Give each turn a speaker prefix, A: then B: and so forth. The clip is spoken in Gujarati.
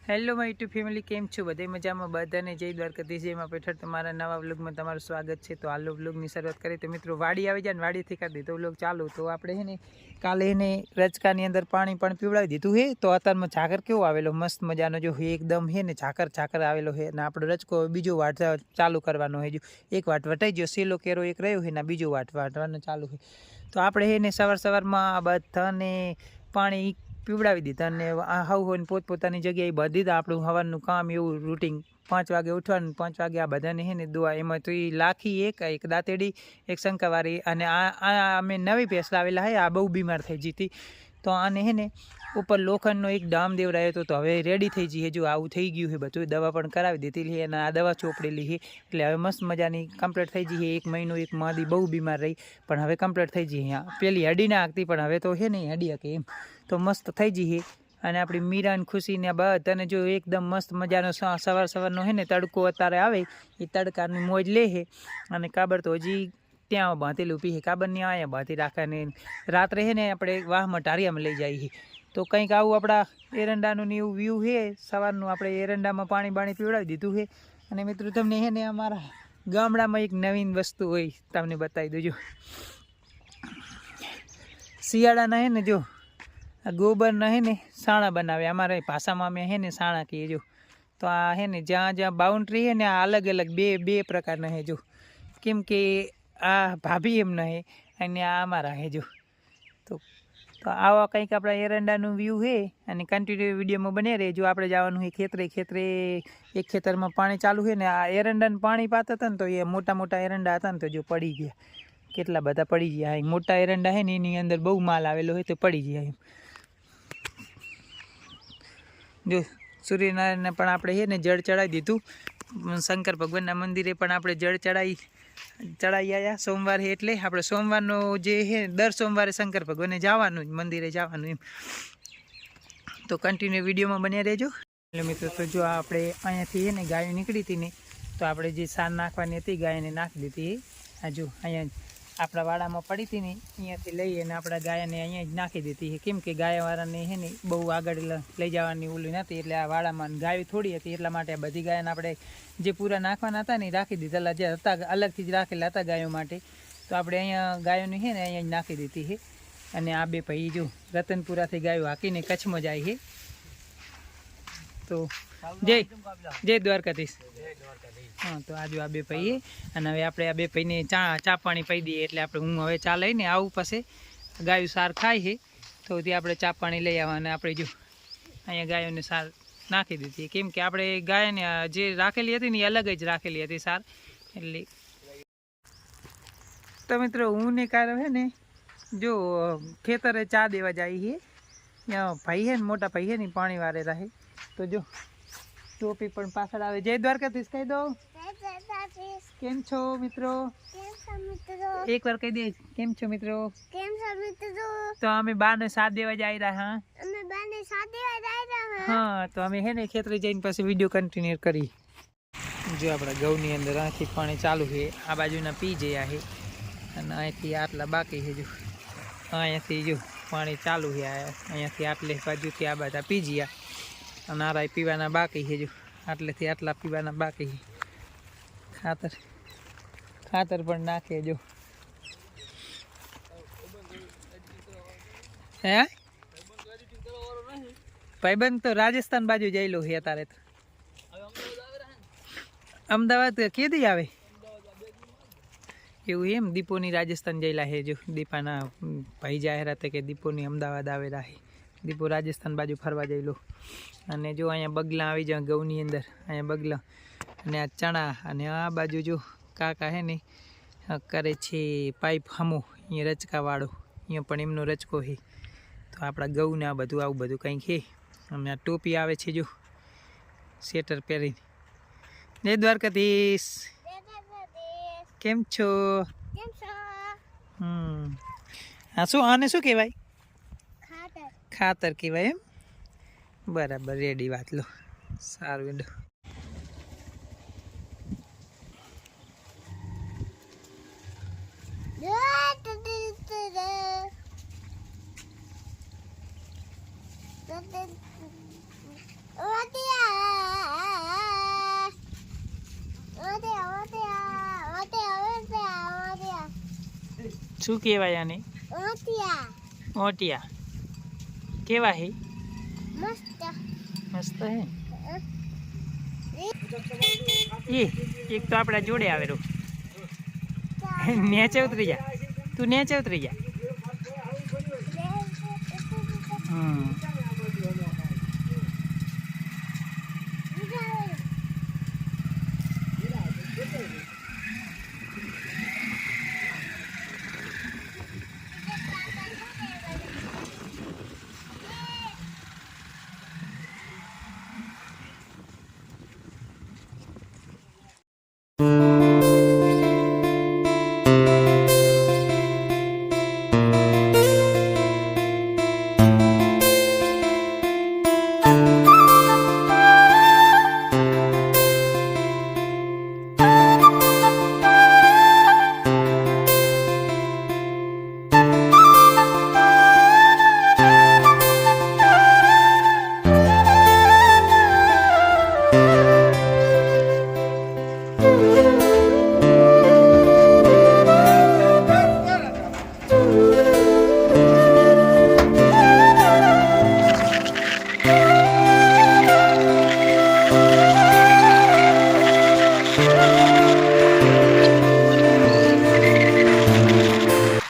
A: હેલો માય યુટ્યુબ ફેમિલી, કેમ છો? બધે મજામાં? બધાને જય દ્વારકાધીશ, જય માં પેઠળ તમારા નવા વ્લોગમાં તમારું સ્વાગત છે। તો હાલો વ્લોગની શરૂઆત કરીએ તો મિત્રો વાડી આવી જાય ને વાડીથી કરી દીધો વ્લોગ ચાલુ। તો આપણે હે ને કાલે એને રજકાની અંદર પાણી પણ પીવડાવી દીધું હે। તો અત્યારમાં ઝાકર કેવો આવેલો મસ્ત મજાનો જો એકદમ હે ને ઝાકર આવેલો હે ને આપણો રજકો બીજો વાટ ચાલુ કરવાનો હે। જો એક વાટ વટાઈ ગયો, સેલો કેરો એક રહ્યો હે ને બીજો વાટવાનો ચાલુ હે। તો આપણે હે ને સવારમાં બધાને પાણી પીવડાવી દીધા અને હાવ હોય પોતપોતાની જગ્યાએ બધી દીધા। આપણું સવારનું કામ એવું રૂટીન 5 વાગે ઉઠવાનું, 5 વાગે આ બધાને હે ને દોવા એમાં તો એ લાખી એક દાંતેડી એક શંકાવારી અને આ અમે નવી ભેંસ લાવેલા હે। આ બહુ બીમાર થઈ જતી તો આને હે ને ઉપર લોખંડનો એક ડામ દેવડાયો હતો। તો હવે રેડી થઈ જઈએ। જો આવું થઈ ગયું છે બધું, દવા પણ કરાવી દીધી છે અને આ દવા ચોપડેલી છે એટલે હવે મસ્ત મજાની કમ્પ્લીટ થઈ જઈએ। 1 મહિનો એક માદી બહુ બીમાર રહી પણ હવે કમ્પ્લીટ થઈ જઈએ। પેલી હડી ના આગતી પણ હવે તો છે નહીં હડી કે એમ તો મસ્ત થઈ જઈએ। અને આપણી મીરાન ખુશીને બધાને જો એકદમ મસ્ત મજાનો સવારનો હે ને તડકો અત્યારે આવે એ તડકાની મોજ લે છે અને કાબર તો હજી ત્યાં બાંધેલું પીએ। કાબરની અહીંયા બાંધી રાખે રાત્રે હે ને આપણે વાહમાં ટારિયામાં લઈ જઈએ। તો કંઈક આવું આપણા એરંડાનું ને એવું વ્યૂ છે સવારનું। આપણે એરંડામાં પાણી પીવડાવી દીધું છે અને મિત્રો તમને હે ને અમારા ગામડામાં એક નવીન વસ્તુ હોય તમને બતાવી દઉં। જો શિયાળાના હે ને જો આ ગોબરના હે ને સાણા બનાવે, અમારા ભાષામાં અમે હે ને સાણા કહીએ। જો તો આ હે ને જ્યાં બાઉન્ડ્રી હે ને આ અલગ અલગ બે પ્રકારના હે। જો કેમ કે આ ભાભી એમના હે અને આ અમારા હે। જો તો આવા કંઈક આપણા એરંડાનું વ્યૂ છે અને કન્ટિન્યુ વિડીયોમાં બને રહે। જો આપણે જવાનું હોય ખેતરે એક ખેતરમાં પાણી ચાલુ છે ને આ એરંડાને પાણી પાતા હતા ને તો એ મોટા એરંડા હતા ને તો જો પડી ગયા, કેટલા બધા પડી ગયા। મોટા એરંડા છે ને એની અંદર બહુ માલ આવેલો હોય તો પડી ગયા એમ। જો સૂર્યનારાયણને પણ આપણે છે ને જળ ચડાવી દીધું। શંકર ભગવાનના મંદિરે પણ આપણે જળ ચડાવી આવ્યા। સોમવાર છે એટલે આપણે સોમવારનો જે છે દર સોમવારે શંકર ભગવાનને જવાનું મંદિરે જવાનું એમ। તો કન્ટિન્યુ વિડીયોમાં બન્યા રહેજો। એટલે મિત્રો તો જો આપણે અહીંયાથી છે ને ગાયો નીકળી હતી ને તો આપણે જે સાર નાખવાની હતી ગાયને નાખી દીધી। આ જો અહીંયા આપણા વાડામાં પડી હતી ને અહીંયાથી લઈ અને આપણા ગાયને અહીંયા જ નાખી દીધી। કેમ કે ગાયવાળાને છે ને બહુ આગળ લઈ જવાની ઓલી નથી એટલે આ વાડામાં ગાયો થોડી હતી એટલા માટે આ બધી ગાયને આપણે જે પૂરા નાખવાના હતા ને રાખી દીધેલા જે હતા અલગથી જ રાખેલા હતા ગાયો માટે। તો આપણે અહીંયા ગાયોની છે ને અહીંયા જ નાખી દીધી છે। અને આ બે ભાઈ જો રતનપુરાથી ગાયો હાંકીને કચ્છમાં જાય છે। તો જય દ્વારકાધીશ। હા તો આજુ આ બે ભાઈ અને હવે આપણે આ બે ભાઈને ચા પાણી પી દઈએ એટલે આપણે હું હવે ચા લઈને આવું પાસે ગાયું સાર ખાય છે તો ત્યાં આપણે ચા પાણી લઈ આવવા અને આપણે જો અહીંયા ગાયોને સાર નાખી દીધી। કેમ કે આપણે ગાયને જે રાખેલી હતી ને એ અલગ જ રાખેલી હતી સાર એટલે। તો મિત્રો હું ને કારો છે ને જો ખેતરે ચા દેવા જાય છે, ત્યાં ભાઈ છે ને મોટા ભાઈ છે ને પાણી વારે રહે તો જો ટોપી પણ પાછળ આવે। જય દ્વારકાધીશ કહી દો। કેમ છો મિત્રો? એકવાર કહી દે કેમ છો મિત્રો? તો અમે બાને સાથ દેવા જઈ રહ્યા। હા તો અમે હે ને ખેતરે જઈને પછી વિડીયો કન્ટિન્યુ કરી। જો આપણા ઘઉંની અંદર આથી પાણી ચાલુ છે, આ બાજુના પી ગયા છે અને અહીંથી આટલા બાકી છે। જો અહીંયાથી જો પાણી ચાલુ છે, અહીંયાથી આટલે બાજુથી આ બધા પી ગયા અને આરા પીવાના બાકી છે। જો આટલેથી આટલા પીવાના બાકી છે। ખાતર પણ નાખે। જો હે ભાઈબંધ તો રાજસ્થાન બાજુ જઈલો છે અત્યારે તો। અમદાવાદ કેદી આવે એવું એમ? દીપોની રાજસ્થાન જયેલા છે। જો દીપાના ભાઈ જાહેરાત કે દીપોની અમદાવાદ આવેલા છે। દીપો રાજસ્થાન બાજુ ફરવા જયેલો અને જો અહીંયા બગલા આવી જાય ઘઉંની અંદર, અહીંયા બગલા અને આ ચણા અને આ બાજુ જો કાકા હે ને કરે છે પાઇપ હમો અહીંયા રચકાવાળો, અહીંયા પણ એમનો રચકો છે। તો આપણા ઘઉંને આ બધું આવું બધું કંઈક છે અને આ ટોપી આવે છે જો સ્વેટર પહેરીને। જય દ્વારકાધીશ। કેમ છો? હા શું આને શું કહેવાય? ખાતર કહેવાય એમ? બરાબર રેડી વાત લો સારું। શું કહેવાય આને? ઓટિયા. કેવા હે? મસ્ત હે. એક તો આપણા જોડે આવેલું. નેચે ઉતરી જા, તું નેચે ઉતરી જા.